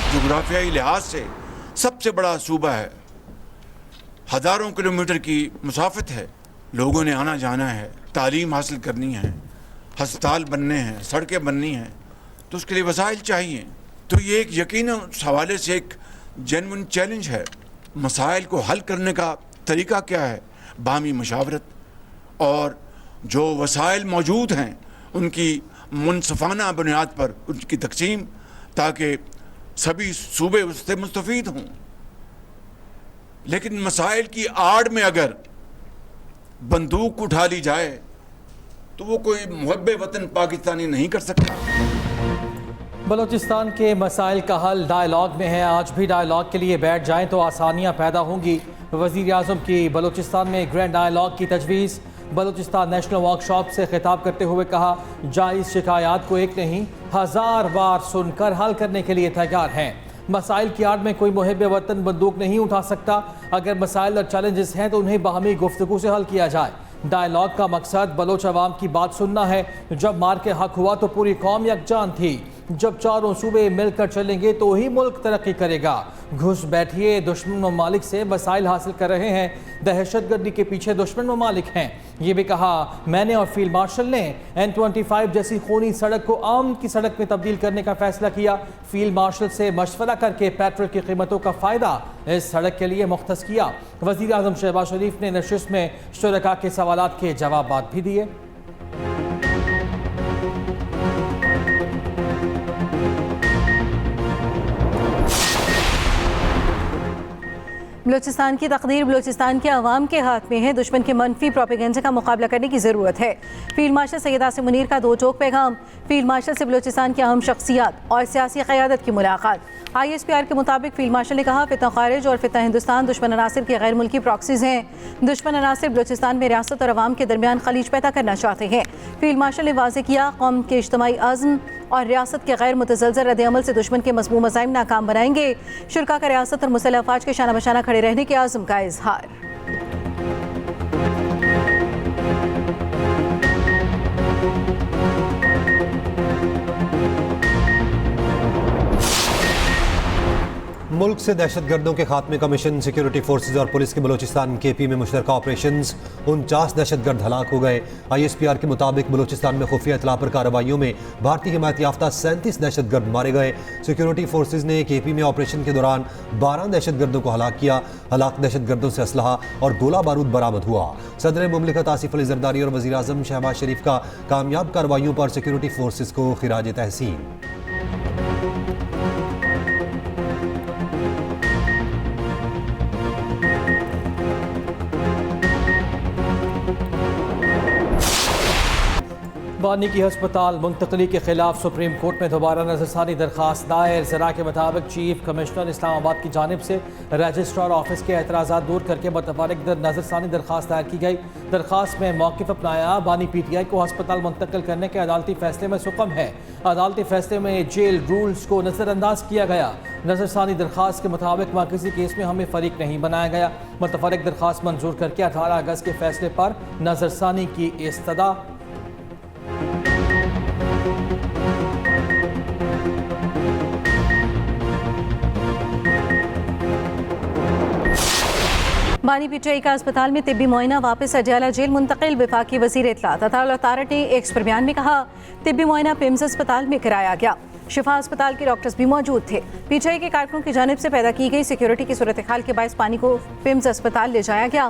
जोग्राफियाई लिहाज से सबसे बड़ा सूबा है। हज़ारों किलोमीटर की मुसाफत है, लोगों ने आना जाना है, तालीम हासिल करनी है, हस्पताल बनने हैं, सड़कें बननी हैं, तो उसके लिए वसाइल चाहिए। तो ये एक यकीन उस हवाले से एक जेन्युइन चैलेंज है। मसाइल को हल करने का तरीका क्या है? बाहमी मशावरत और जो वसाइल मौजूद हैं उनकी मुनसफ़ाना बुनियाद पर उनकी तकसीम, ताकि सभी सूबे उससे मुस्तफ़ीद हों। लेकिन मसाइल की आड़ में अगर बंदूक उठा ली जाए तो वो कोई मुहब्बे वतन पाकिस्तानी नहीं कर सकता। बलूचिस्तान के मसाइल का हल डायलॉग में है। आज भी डायलॉग के लिए बैठ जाएं तो आसानियां पैदा होंगी। वज़ीर आज़म की बलूचिस्तान में ग्रैंड डायलॉग की तजवीज़। बलूचिस्तान नेशनल वर्कशॉप से खिताब करते हुए कहा, जायज़ शिकायत को एक नहीं 1000 बार सुनकर हल करने के लिए तैयार हैं। मसाइल की आड़ में कोई मुहिब वतन बंदूक नहीं उठा सकता। अगर मसाइल और चैलेंजेस हैं तो उन्हें बाहमी गुफ्तगू से हल किया जाए। डायलॉग का मकसद बलोच अवाम की बात सुनना है। जब मार के हक हुआ तो पूरी कौम यकजान थी। जब चारों सूबे मिलकर चलेंगे तो ही मुल्क तरक्की करेगा। घुस बैठिए दुश्मन ममालिक से मसाइल हासिल कर रहे हैं। दहशतगर्दी के पीछे दुश्मन ममालिक हैं। ये भी कहा मैंने और फील्ड मार्शल ने N25 जैसी खूनी सड़क को आम की सड़क में तब्दील करने का फैसला किया। फील्ड मार्शल से मशवरा करके पेट्रोल की कीमतों का फ़ायदा इस सड़क के लिए मुख्तस किया। वज़ीर आज़म शहबाज शरीफ ने नशिस्त में शुरका के सवालात के जवाब भी दिए। बलूचिस्तान की तकदीर बलूचिस्तान के अवाम के हाथ में है। दुश्मन के मनफी प्रोपेगेंडा का मुकाबला करने की ज़रूरत है। फील्ड मार्शल सैयद आसिम मुनीर का दो टोक पैगाम। फील्ड मार्शल से बलूचिस्तान की अहम शख्सियात और सियासी क़यादत की मुलाकात। ISPR के मुताबिक फील्ड मार्शल ने कहा, फितना खारिज और फितना हिंदुस्तान दुश्मन अनासिर के गैर मुल्की प्रॉक्सीज हैं। दुश्मन अनासिर बलूचिस्तान में रियासत और अवाम के दरमियान खलीज पैदा करना चाहते हैं। फील्ड मार्शल ने वाज़ेह किया, कौम के इज्तिमाई अज़्म और रियासत के गैर मुतज़लज़ल रद्द-ए-अमल से दुश्मन के मज़मूम मज़ाइम नाकाम बनाएंगे। शुरका का रियासत और मुसल्लह अफ़वाज के शाना बशाना खड़े रहने के आज़म का इज़हार। मुल्क से दहशतगर्दों के खात्मे का मिशन। सिक्योरिटी फोर्सेज और पुलिस के बलूचिस्तान KP में मुश्तरका ऑपरेशंस। 49 दहशतगर्द हलाक हो गए। ISPR के मुताबिक बलूचिस्तान में खुफिया इत्तला पर कार्रवाइयों में भारतीय हिमायत याफ्ता 37 दहशतगर्द मारे गए। सिक्योरिटी फोर्सेज ने KP में ऑपरेशन के दौरान 12 दहशतगर्दों को हलाक किया। हलाक दहशतगर्दों से असलहा और गोला बारूद बरामद हुआ। सदर मुमलिकत आसिफ अली जरदारी और वज़ीर आज़म शहबाज शरीफ का कामयाब कार्रवाइयों पर सिक्योरिटी फोर्सेज को खिराज तहसीन। बानी की हस्पताल मुंतकली के खिलाफ सुप्रीम कोर्ट में दोबारा नजरसानी दरखास्त दायर। ज़रा के मुताबिक चीफ कमिश्नर इस्लामाबाद की जानिब से रजिस्ट्रार ऑफिस के एतराज़ात दूर करके मुतफर्रिक नजरसानी दरखास्त दायर की गई। दरखास्त में मौक़िफ़ अपनाया, बानी PTI को हस्पताल मुंतकिल करने के अदालती फैसले में सुकम है। अदालती फैसले में जेल रूल्स को नज़रअंदाज किया गया। नजरसानी दरखास्त के मुताबिक वहाँ किसी केस में हमें फरीक नहीं बनाया गया। मुतफर्रिक दरखास्त मंजूर करके 18 अगस्त के फैसले पर नजरसानी की इस्तदा। बानी PTI का अस्पताल में तिब्बी मुआयना वापस अडयाला जेल मुंतकिल। वफाकी वज़ीर इत्तलात अताउल्लाह तारट ने एक बयान में कहा, तिब्बी मुआयना पिम्स अस्पताल में कराया गया। शिफा अस्पताल के डॉक्टर्स भी मौजूद थे। PTI के कारकुनों की जानिब से पैदा की गई सिक्योरिटी की सूरत हाल के बायस बानी को पिम्स अस्पताल ले जाया गया।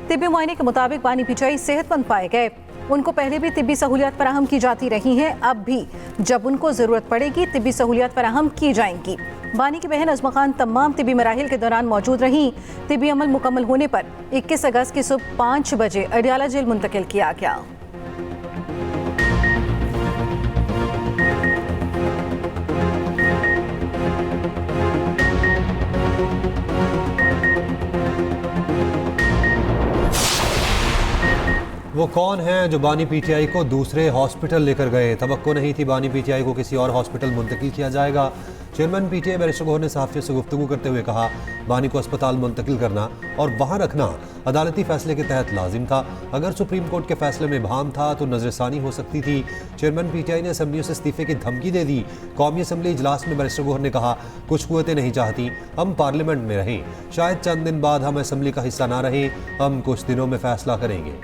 तिब्बी मुआयने के मुताबिक बानी PTI सेहतमंद पाए गए। उनको पहले भी तिब्बी सहूलियात फराहम की जाती रही हैं, अब भी जब उनको ज़रूरत पड़ेगी तिब्बी सहूलियात फराहम की जाएंगी। बानी की बहन अज़मा खान तमाम तिब्बी मराहिल के दौरान मौजूद रहीं। तिब्बी अमल मुकम्मल होने पर 21 अगस्त की सुबह 5 बजे अडयाला जेल मुंतकिल किया गया। वो कौन हैं जो बानी PTI को दूसरे हॉस्पिटल लेकर गए? तवक्को नहीं थी बानी PTI को किसी और हॉस्पिटल मुंतकिल किया जाएगा। चेयरमैन पीटीआई बैरिस्टर गौहर ने सहाफ़ियों से गुफ्तगू करते हुए कहा, बानी को अस्पताल मुंतकिल करना और वहाँ रखना अदालती फैसले के तहत लाजिम था। अगर सुप्रीम कोर्ट के फैसले में भाम था तो नजरसानी हो सकती थी। चेयरमैन पीटीआई ने असम्बलियों से इस्तीफे की धमकी दे दी। कौमी असम्बली इजलास में बैरिस्टर गौहर ने कहा, कुछ कुव्वतें नहीं चाहती हम पार्लियामेंट में रहें, शायद चंद दिन बाद हम असम्बली का हिस्सा ना रहें, हम कुछ दिनों में फैसला करेंगे।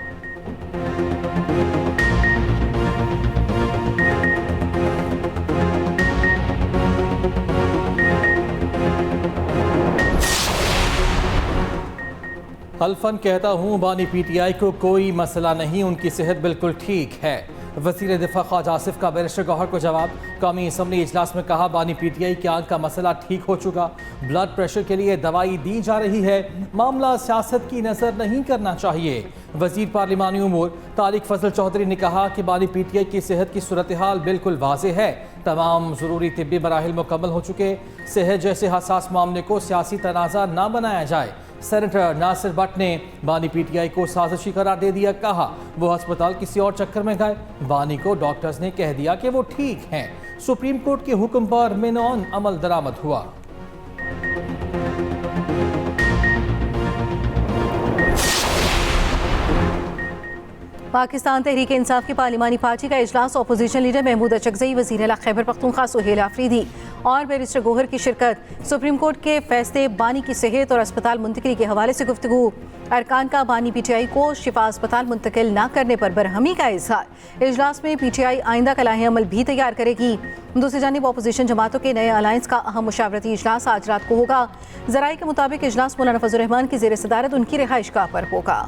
हल्फन कहता हूँ बानी पीटीआई को कोई मसला नहीं, उनकी सेहत बिल्कुल ठीक है। वज़ीर दिफा ख्वाजा आसिफ का बैरिस्टर गौहर को जवाब। कौमी असम्बली इजलास में कहा, बानी पीटीआई की आंख का मसला ठीक हो चुका, ब्लड प्रेशर के लिए दवाई दी जा रही है, मामला सियासत की नज़र नहीं करना चाहिए। वज़ीर पार्लिमानी उमूर तारिक फजल चौधरी ने कहा कि बानी पीटीआई की सेहत की सूरत हाल बिल्कुल वाज़ेह है, तमाम ज़रूरी तिब्बी मराहिल मुकम्मल हो चुके, सेहत जैसे हसास मामले को सियासी तनाज़ा ना बनाया जाए। सेनेटर नासिर भट्ट ने बानी पीटीआई को साजिशी करार दे दिया, कहा वो अस्पताल किसी और चक्कर में गए, बानी को डॉक्टर्स ने कह दिया कि वो ठीक हैं। सुप्रीम कोर्ट के हुक्म पर मेनॉन अमल दरामद हुआ। पाकिस्तान तहरीक इंसाफ की पार्लिमानी पार्टी का इजलास अपोजिशन लीडर महमूद अचकज़ई, वज़ीर आला खैबर पख्तूनख्वा सुहेल आफरीदी और बैरिस्टर गौहर की शिरकत। सुप्रीम कोर्ट के फैसले, बानी की सेहत और अस्पताल मुंतकिली के हवाले से गुफ्तगू। अरकान का बानी पीटीआई को शिफा अस्पताल मुंतकिल न करने पर बरहमी का इजहार। इजलास में पीटीआई आइंदा का लाहे अमल भी तैयार करेगी। दूसरी जानिब अपोजिशन जमातों के नए अलायंस का अहम मुशावरती इजलास आज रात को होगा। ज़राए के मुताबिक इजलास मौलाना फजल रहमान की ज़ेर सदारत उनकी रिहाइशगाह पर होगा।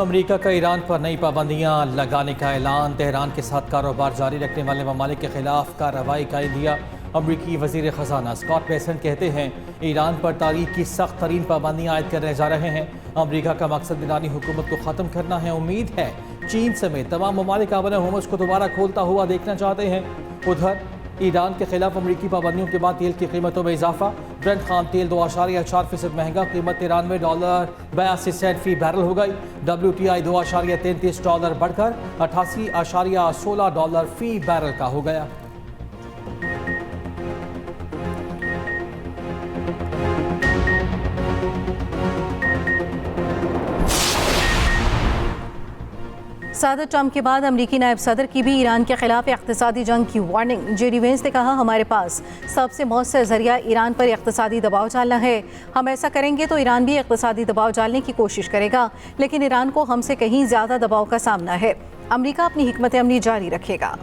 अमरीका का ईरान पर नई पाबंदियां लगाने का ऐलान। तेहरान के साथ कारोबार जारी रखने वाले ममालिक के खिलाफ कार्रवाई का इंदिया। अमरीकी वज़ीर ख़जाना स्कॉट बेसेंट कहते हैं, ईरान पर तारीख की सख्त तरीन पाबंदियां आयद करने जा रहे हैं। अमरीका का मकसद ईरानी हुकूमत को ख़त्म करना है। उम्मीद है चीन समेत तमाम ममालिक आबन हुमस को दोबारा खोलता हुआ देखना चाहते हैं। उधर ईरान के खिलाफ अमरीकी पाबंदियों के बाद तेल की कीमतों में इजाफा। ब्रेंट खाम तेल 2.4% महंगा, कीमत $93.82 फी बैरल हो गई। WTI $2.33 बढ़कर $88.16 फी बैरल का हो गया। सदर ट्रंप के बाद अमरीकी नायब सदर की भी ईरान के खिलाफ इक़्तिसादी जंग की वार्निंग। जेडी वेंस ने कहा, हमारे पास सबसे मौसर जरिया ईरान पर इक़्तिसादी दबाव डालना है। हम ऐसा करेंगे तो ईरान भी इक़्तिसादी दबाव डालने की कोशिश करेगा, लेकिन ईरान को हमसे कहीं ज़्यादा दबाव का सामना है। अमरीका अपनी हिकमत अमली जारी रखेगा।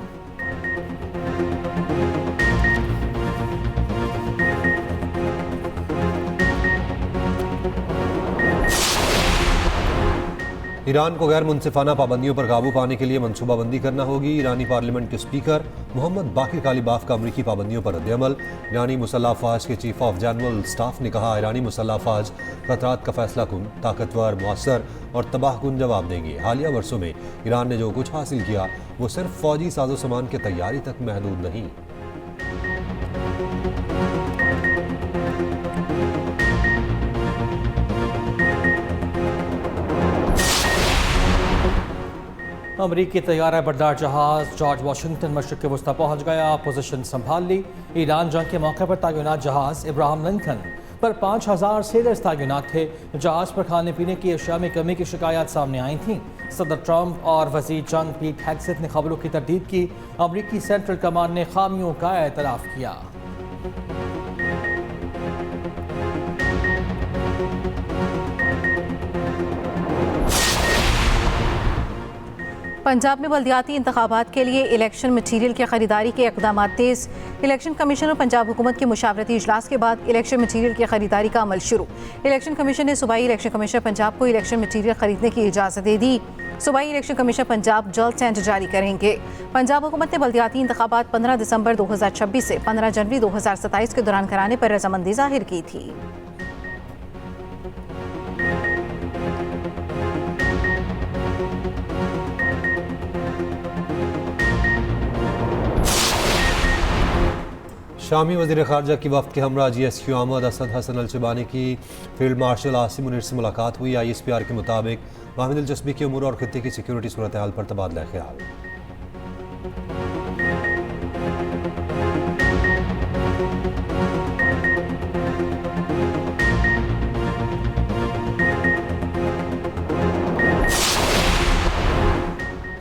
ईरान को गैर मुनसिफाना पाबंदियों पर काबू पाने के लिए मनसूबाबंदी करना होगी। ईरानी पार्लियामेंट के स्पीकर मोहम्मद बाकिर कालीबाफ का अमरीकी पाबंदियों पर रद्द-ए-अमल। ईरानी मुसल्लह अफवाज के चीफ ऑफ जनरल स्टाफ ने कहा, ईरानी मुसल्लह अफवाज खतरात का फैसला कुन, ताकतवर, मौसर और तबाहकुन जवाब देंगे। हालिया वर्षों में ईरान ने जो कुछ हासिल किया वो सिर्फ फौजी साजो सामान की तैयारी तक महदूद नहीं। अमरीकी तैयारा बरदार जहाज जॉर्ज वाशिंगटन मशरक़ के वस्ता पहुँच गया, पोजीशन संभाल ली। ईरान जंग के मौके पर तैनात जहाज इब्राहिम लिंकन पर 5000 सेलर्स तैनात थे। जहाज पर खाने पीने की अशिया में कमी की शिकायत सामने आई थीं। सदर ट्रंप और वज़ीर जंग पीट हेग्सेथ ने खबरों की तरदीद की। अमरीकी सेंट्रल कमांड ने खामियों का एतराफ़ किया। पंजाब में बल्दियाती इंतखाबात के लिए इलेक्शन मटीरियल की खरीदारी के इक़दाम तेज़। इलेक्शन कमीशन और पंजाब हुकूमत के मुशावरती इजलास के बाद इलेक्शन मटीरियल की खरीदारी का अमल शुरू। इलेक्शन कमीशन ने सूबाई इलेक्शन कमीशनर पंजाब को इलेक्शन मटीरियल खरीदने की इजाज़त दे दी। सूबाई इलेक्शन कमीशनर पंजाब जल्द टेंडर जारी करेंगे। पंजाब हुकूमत ने बल्दियाती इंतखाबात 15 दिसंबर 2026 से 15 जनवरी 2027 के दौरान कराने पर रजामंदी जाहिर की थी। शामी वज़ीर ख़ारजा की वफ़द के हमरा GSQ आमद असद हसन अल-शबानी की फील्ड मार्शल आसिम मुनीर से मुलाकात हुई। ISPR के मुताबिक बाहमी दिलचस्पी के उमूर और खित्ते की सिक्योरिटी सूरत हाल पर तबादला ख्याल।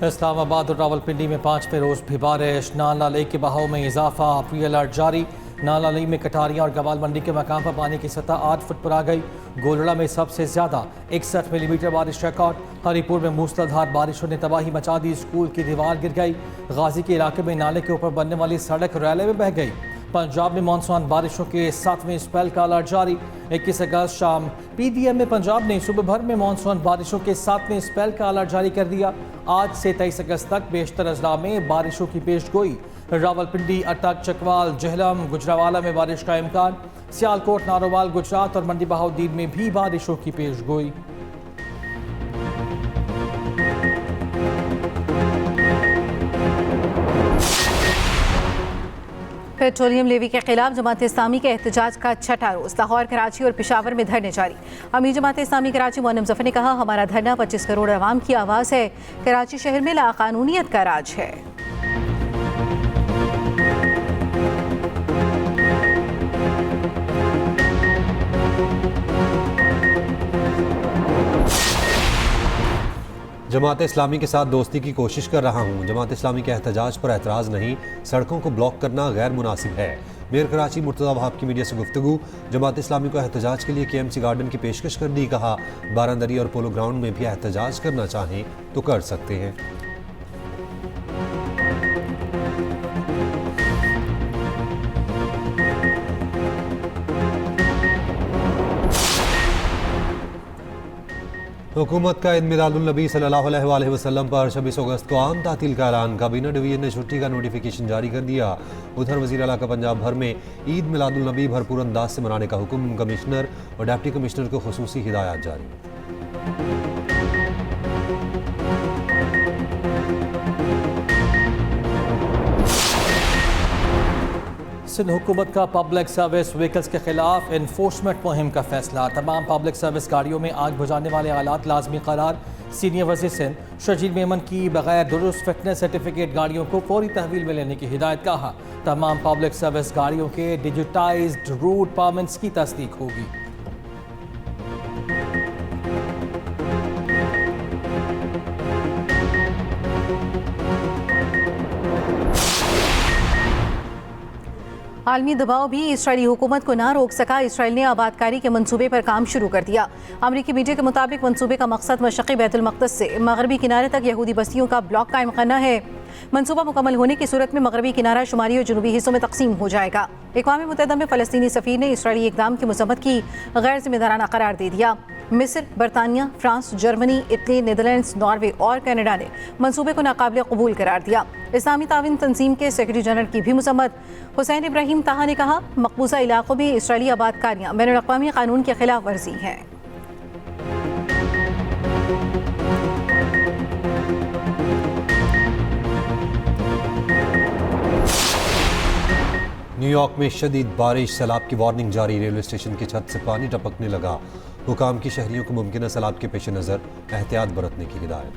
इस्लामाबाद और रावलपिंडी में 5वें रोज भी बारिश। नाला लेक के बहाव में इजाफा, प्री अलर्ट जारी। नाला लेक में कटारियां और गवाल मंडी के मकाम पर पानी की सतह 8 फुट पर आ गई। गोलड़ा में सबसे ज्यादा 61 मिलीमीटर बारिश रिकॉर्ड। हरीपुर में मूसलाधार बारिशों ने तबाही मचा दी, स्कूल की दीवार गिर गई। गाजी के इलाके में नाले के ऊपर बनने वाली सड़क रैले में बह गई। पंजाब में मानसून बारिशों के 7वें स्पेल का अलर्ट जारी। 21 अगस्त शाम PDM में पंजाब ने सुबह भर में मानसून बारिशों के 7वें स्पेल का अलर्ट जारी कर दिया। आज से 23 अगस्त तक बेशतर अजला में बारिशों की पेशगोई। रावलपिंडी, अटक, चकवाल, जहलम, गुजरावाला में बारिश का इम्कान। सियालकोट, नारोवाल, गुजरात और मंडी बहाउद्दीन में भी बारिशों की पेशगोई। पेट्रोलियम लेवी के खिलाफ जमात इस्लामी के एहतजाज का छठा रोज। लाहौर, कराची और पेशावर में धरने जारी। अमीर जमात इस्लामी कराची मोहम्मद जफर ने कहा, हमारा धरना 25 करोड़ अवाम की आवाज़ है। कराची शहर में लाकानूनियत का राज है। जमात इस्लामी के साथ दोस्ती की कोशिश कर रहा हूँ। जमात इस्लामी के एहतजाज पर एतराज़ नहीं, सड़कों को ब्लॉक करना गैर मुनासिब है। मेयर कराची मुर्तज़ा वहाब की मीडिया से गुफ्तगू। जमात इस्लामी को एहतजाज के लिए KMC गार्डन की पेशकश कर दी। कहा, बारांदरी और पोलो ग्राउंड में भी एहतजाज करना चाहें तो कर सकते हैं। हुकूमत का ईद मिलादुन्नबी सल्लल्लाहु अलैहि वसल्लम पर 26 अगस्त को आम तातील का ऐलान। काबीना डिवीजन ने छुट्टी का नोटिफिकेशन जारी कर दिया। उधर वज़ीर आला का पंजाब भर में ईद मिलादुन्नबी भरपूर अंदाज से मनाने का हुक्म। कमिश्नर और डिप्टी कमिश्नर को खुसूसी हिदायत जारी। सिंध हुकूमत का पब्लिक सर्विस व्हीकल्स के खिलाफ इन्फोर्समेंट मुहिम का फैसला। तमाम पब्लिक सर्विस गाड़ियों में आग बुझाने वाले आलात लाजमी करार। सीनियर वज़ीर सिंध शजील मेमन की बगैर दुरुस्त फिटनेस सर्टिफिकेट गाड़ियों को फौरी तहवील में लेने की हिदायत। कहा, तमाम पब्लिक सर्विस गाड़ियों के डिजिटाइज्ड रूट परमिट्स की तस्दीक होगी। आलमी दबाव भी इसराइली हुकूमत को ना रोक सका। इसराइल ने आबादकारी के मंसूबे पर काम शुरू कर दिया। अमरीकी मीडिया के मुताबिक मंसूबे का मकसद मशरक़ी बैतुल मक़दस से मगरबी किनारे तक यहूदी बस्तियों का ब्लॉक कायम करना है। मंसूबा मुकम्मल होने की सूरत में मगरबी किनारा शुमारी और जनूबी हिस्सों में तकसीम हो जाएगा। अक़वाम मुत्तहिदा में फ़लस्तीनी सफ़ीर ने इसराइली इक़दाम की मज़म्मत की, गैर ज़िम्मेदाराना करार दे दिया। मिस्र, बरतानिया, France, Germany, Italy, Netherlands, Norway और कनाडा ने मंसूबे को नाकाबिल कबूल करार दिया। इस्लामी तावीन तंजीम के सेक्रेटरी जनरल की भी मज़म्मत। हुसैन इब्राहिम ताहा ने कहा, मकबूजा इलाकों में इसराइली आबादकारियाँ बैनुल-अक़वामी कानून की खिलाफ वर्जी हैं। न्यूयॉर्क में शदीद बारिश, सैलाब की वार्निंग जारी। रेलवे स्टेशन की छत से पानी टपकने लगा। हुकाम की शहरियों को मुमकिन सैलाब के पेश नज़र एहतियात बरतने की हिदायत।